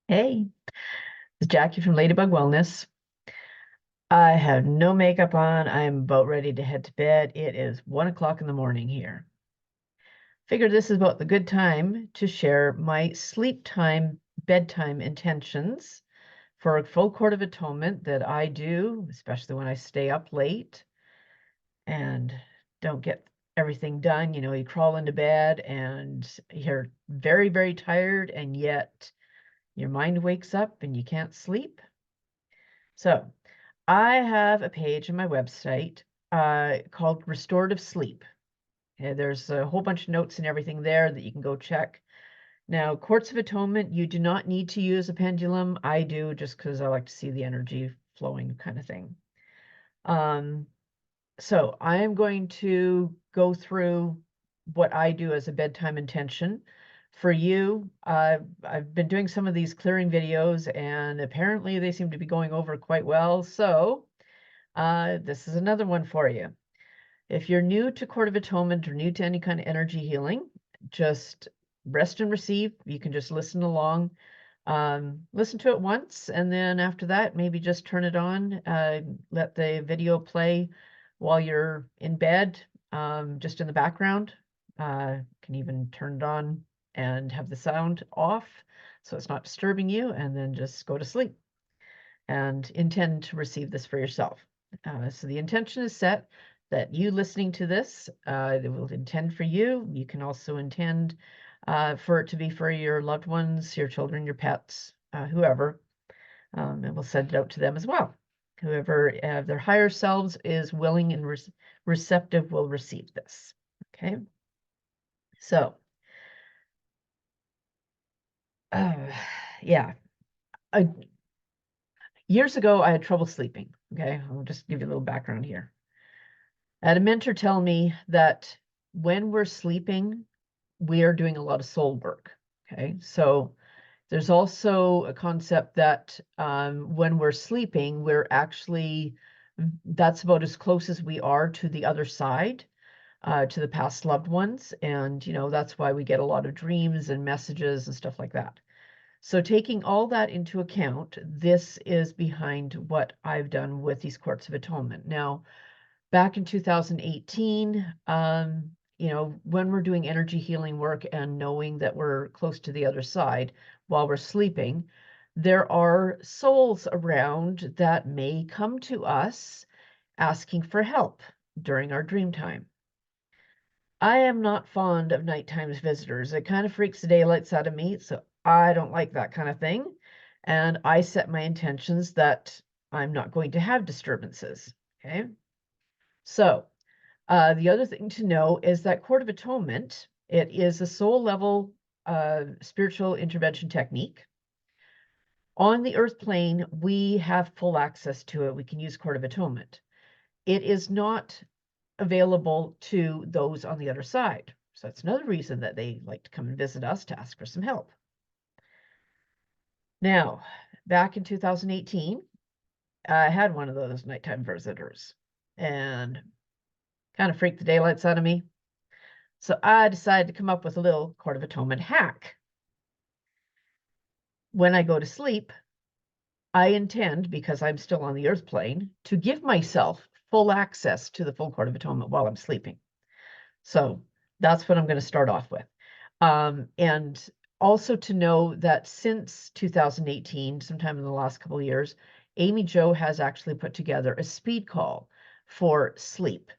Hey, it's Jackie from Ladybug Wellness. I have no makeup on. I'm about ready to head to bed. It is 1 o'clock in the morning here. Figured this is about the good time to share my sleep time, bedtime intentions for a full Court of Atonement that I do, especially when I stay up late and don't get everything done. You know, you crawl into bed and you're very, very tired, and yet your mind wakes up and you can't sleep. So I have a page on my website called Restorative Sleep. And there's a whole bunch of notes and everything there that you can go check. Now, Courts of Atonement, you do not need to use a pendulum. I do just because I like to see the energy flowing kind of thing. So I am going to go through what I do as a bedtime intention. For you, I've been doing some of these clearing videos, and apparently they seem to be going over quite well. So this is another one for you. If you're new to Court of Atonement or new to any kind of energy healing, just rest and receive. You can just listen along. Listen to it once, and then after that, maybe just turn it on. Let the video play while you're in bed, just in the background. Can even turn it on and have the sound off so it's not disturbing you, and then just go to sleep and intend to receive this for yourself. So the intention is set that you listening to this, it will intend for you. You can also intend for it to be for your loved ones, your children, your pets, whoever, and we'll send it out to them as well. Whoever their higher selves is willing and receptive will receive this. Okay. So, yeah. Years ago, I had trouble sleeping. Okay. I'll just give you a little background here. I had a mentor tell me that when we're sleeping, we are doing a lot of soul work. Okay. So there's also a concept that when we're sleeping, we're actually, that's about as close as we are to the other side, to the past loved ones. And, you know, that's why we get a lot of dreams and messages and stuff like that. So taking all that into account, this is behind what I've done with these Courts of Atonement. Now, back in 2018, you know, when we're doing energy healing work and knowing that we're close to the other side while we're sleeping, there are souls around that may come to us asking for help during our dream time. I am not fond of nighttime visitors. It kind of freaks the daylights out of me, so I don't like that kind of thing. And I set my intentions that I'm not going to have disturbances. Okay. So the other thing to know is that Court of Atonement, it is a soul level spiritual intervention technique. On the earth plane, we have full access to it. We can use Court of Atonement. It is not available to those on the other side. So that's another reason that they like to come and visit us to ask for some help. Now, back in 2018, I had one of those nighttime visitors and kind of freaked the daylights out of me. So I decided to come up with a little Court of Atonement hack. When I go to sleep, I intend, because I'm still on the earth plane, to give myself full access to the full Court of Atonement while I'm sleeping. So that's what I'm going to start off with. And also to know that since 2018, sometime in the last couple of years, Amy Jo has actually put together a speed call for sleep.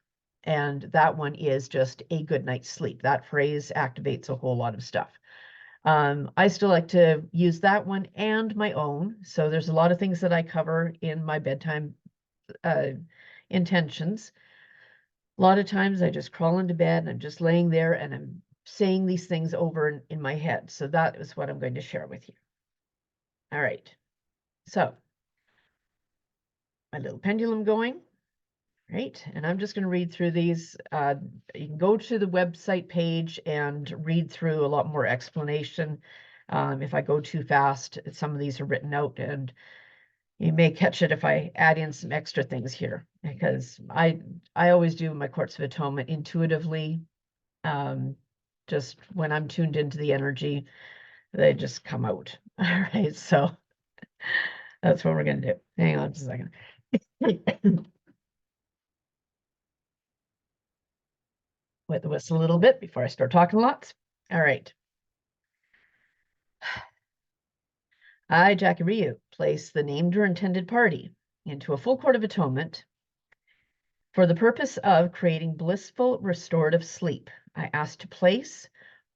And that one is just a good night's sleep. That phrase activates a whole lot of stuff. I still like to use that one and my own. So there's a lot of things that I cover in my bedtime intentions. A lot of times I just crawl into bed and I'm just laying there and I'm saying these things over in my head. So that is what I'm going to share with you. All right. So my little pendulum going, right? And I'm just going to read through these. You can go to the website page and read through a lot more explanation. If I go too fast, some of these are written out, and you may catch it if I add in some extra things here, because I always do my Courts of Atonement intuitively, just when I'm tuned into the energy. They just come out. All right, so that's what we're going to do. Hang on just a second. Wet the whistle a little bit before I start talking lots. All right. I, Jackie Ryu, place the named or intended party into a full court of atonement for the purpose of creating blissful restorative sleep. I ask to place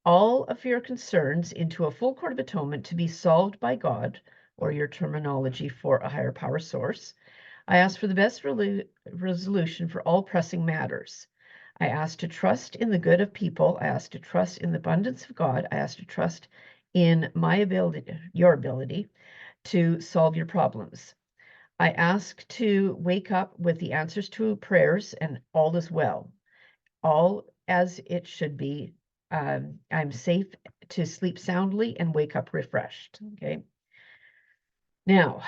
all of your concerns into a full court of atonement to be solved by God, or your terminology for a higher power source. I ask for the best resolution for all pressing matters. I ask to trust in the good of people. I ask to trust in the abundance of God. I ask to trust in my ability, your ability to solve your problems. I ask to wake up with the answers to prayers and all is well, all as it should be. I'm safe to sleep soundly and wake up refreshed. Okay. Now,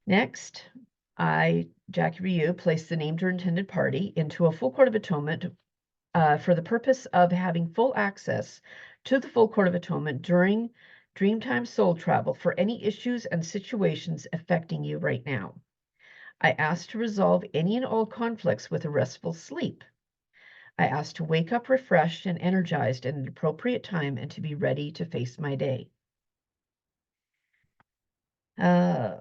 next, I, Jackie Ryu, place the named or intended party into a full court of atonement for the purpose of having full access to the full court of atonement during Dreamtime soul travel for any issues and situations affecting you right now. I ask to resolve any and all conflicts with a restful sleep. I ask to wake up refreshed and energized at an appropriate time and to be ready to face my day. Yeah,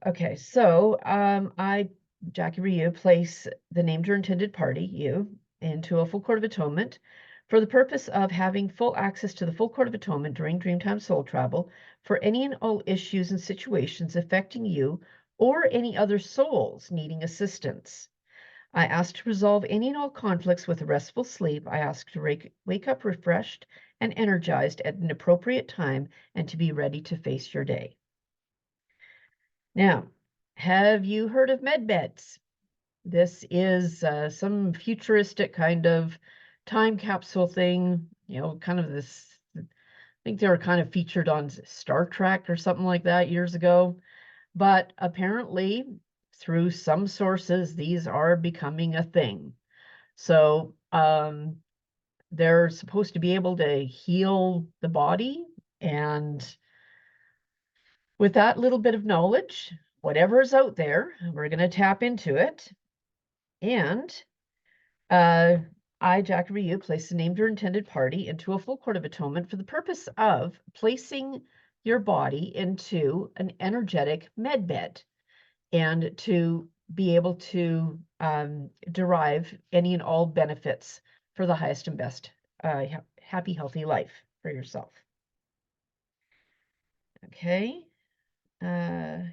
okay, so I, Jackie Ryu, place the named or intended party, you, into a full court of atonement for the purpose of having full access to the full court of atonement during Dreamtime soul travel for any and all issues and situations affecting you or any other souls needing assistance. I ask to resolve any and all conflicts with a restful sleep. I ask to wake up refreshed and energized at an appropriate time and to be ready to face your day. Now, have you heard of Medbeds? This is some futuristic kind of time capsule thing, kind of this, I think they were kind of featured on Star Trek or something like that years ago. But apparently, through some sources, these are becoming a thing. So they're supposed to be able to heal the body. And with that little bit of knowledge, whatever is out there, we're going to tap into it. And I, Jackie Ryu, place the named or intended party into a full court of atonement for the purpose of placing your body into an energetic med bed and to be able to derive any and all benefits for the highest and best happy, healthy life for yourself. Okay. I,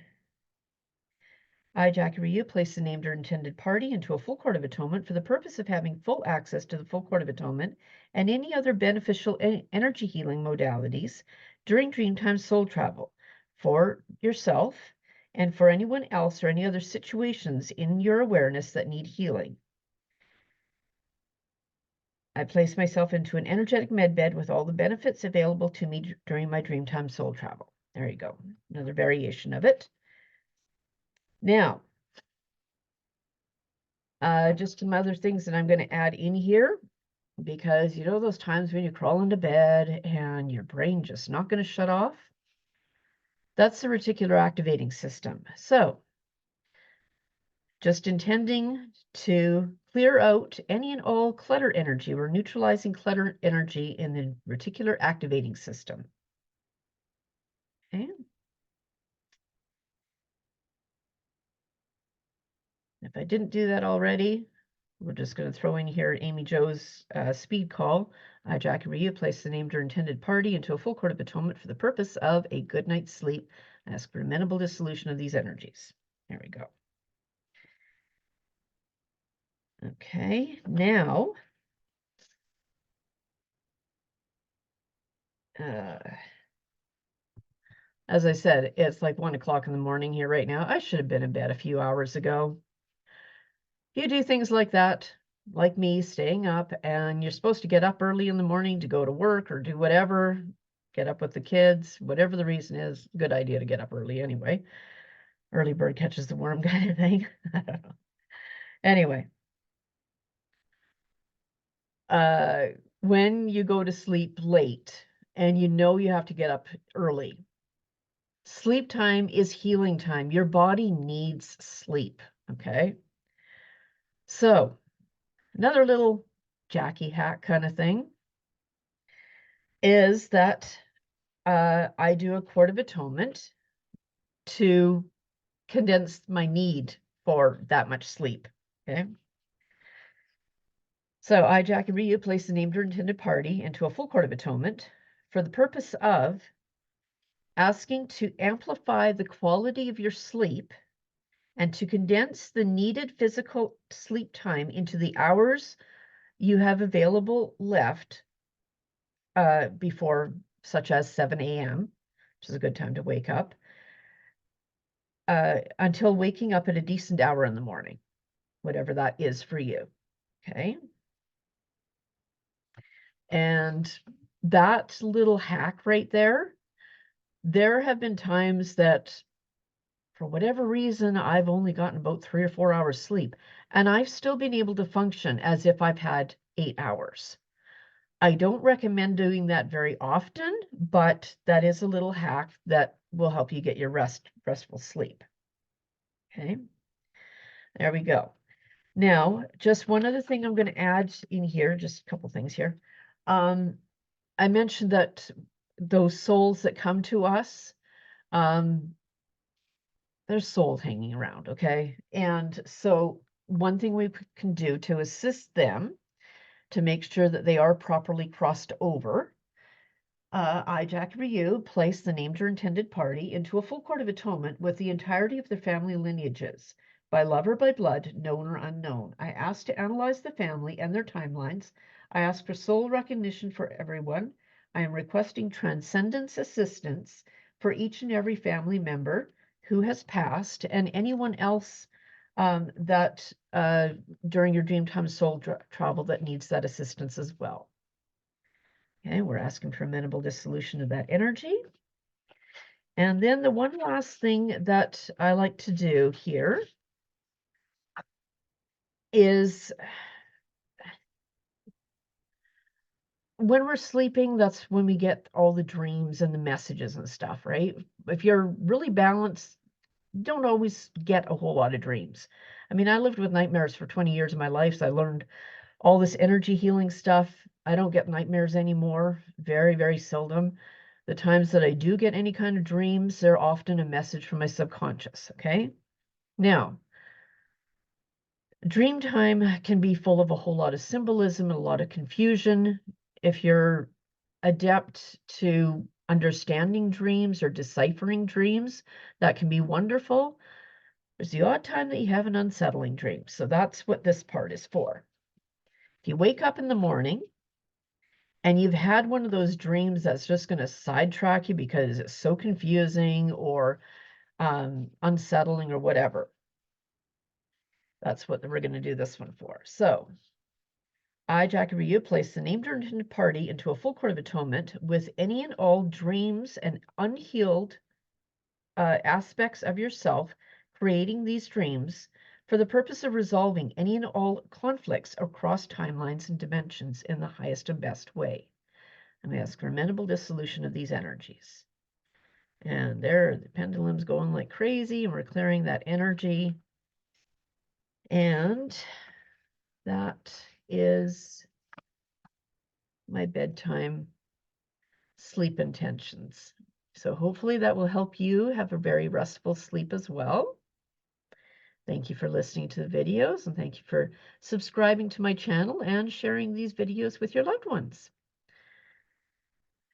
Jackie Ryu, place the named or intended party into a full court of atonement for the purpose of having full access to the full court of atonement and any other beneficial energy healing modalities during Dreamtime soul travel for yourself and for anyone else or any other situations in your awareness that need healing. I place myself into an energetic med bed with all the benefits available to me during my Dreamtime soul travel. There you go. Another variation of it. Now, just some other things that I'm going to add in here, because you know those times when you crawl into bed and your brain just not going to shut off? That's the reticular activating system. So just intending to clear out any and all clutter energy. We're neutralizing clutter energy in the reticular activating system. Okay. If I didn't do that already, we're just going to throw in here Amy Jo's speed call. Jackie Ryu, place the named or intended party into a full court of atonement for the purpose of a good night's sleep. Ask for amenable dissolution of these energies. There we go. Okay, now, as I said, it's like 1 o'clock in the morning here right now. I should have been in bed a few hours ago. You do things like that, like me, staying up, and you're supposed to get up early in the morning to go to work or do whatever, get up with the kids, whatever the reason is, good idea to get up early anyway. Early bird catches the worm kind of thing. I don't know. Anyway. when you go to sleep late and you know you have to get up early, sleep time is healing time. Your body needs sleep, okay? So another little Jackie hack kind of thing is that I do a Court of Atonement to condense my need for that much sleep, okay? So I, Jackie Ryu, place the named or intended party into a full Court of Atonement for the purpose of asking to amplify the quality of your sleep and to condense the needed physical sleep time into the hours you have available left before, such as 7 a.m., which is a good time to wake up, until waking up at a decent hour in the morning, whatever that is for you, okay? And that little hack right there, there have been times that for whatever reason, I've only gotten about 3 or 4 hours sleep, and I've still been able to function as if I've had 8 hours. I don't recommend doing that very often, but that is a little hack that will help you get your restful sleep. Okay, there we go. Now, just one other thing I'm going to add in here, just a couple things here. I mentioned that those souls that come to us, there's souls hanging around, okay? And so one thing we can do to assist them to make sure that they are properly crossed over, I, Jackie Ryu, place the named or intended party into a full Court of Atonement with the entirety of their family lineages, by love or by blood, known or unknown. I ask to analyze the family and their timelines. I ask for soul recognition for everyone. I am requesting transcendence assistance for each and every family member who has passed and anyone else that during your Dreamtime soul travel that needs that assistance as well. Okay, we're asking for amenable dissolution of that energy. And then the one last thing that I like to do here is when we're sleeping, that's when we get all the dreams and the messages and stuff, right? If you're really balanced, you don't always get a whole lot of dreams. I mean, I lived with nightmares for 20 years of my life, so I learned all this energy healing stuff. I don't get nightmares anymore, very, very seldom. The times that I do get any kind of dreams, they're often a message from my subconscious, okay? Now, dream time can be full of a whole lot of symbolism and a lot of confusion. If you're adept to understanding dreams or deciphering dreams, that can be wonderful. There's the odd time that you have an unsettling dream. So that's what this part is for. If you wake up in the morning and you've had one of those dreams that's just going to sidetrack you because it's so confusing or unsettling or whatever, that's what we're going to do this one for. So I, Jackie Ryu, place the named or intended party into a full Court of Atonement with any and all dreams and unhealed aspects of yourself creating these dreams for the purpose of resolving any and all conflicts across timelines and dimensions in the highest and best way. And we ask for amenable dissolution of these energies. And there, the pendulum's going like crazy, and we're clearing that energy. And that is my bedtime sleep intentions. So hopefully that will help you have a very restful sleep as well. Thank you for listening to the videos, and thank you for subscribing to my channel and sharing these videos with your loved ones.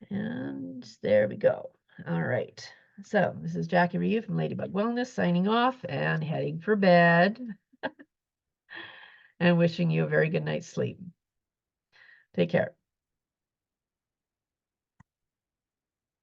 And there we go. All right. So this is Jackie Ryu from Ladybug Wellness signing off and heading for bed and wishing you a very good night's sleep. Take care.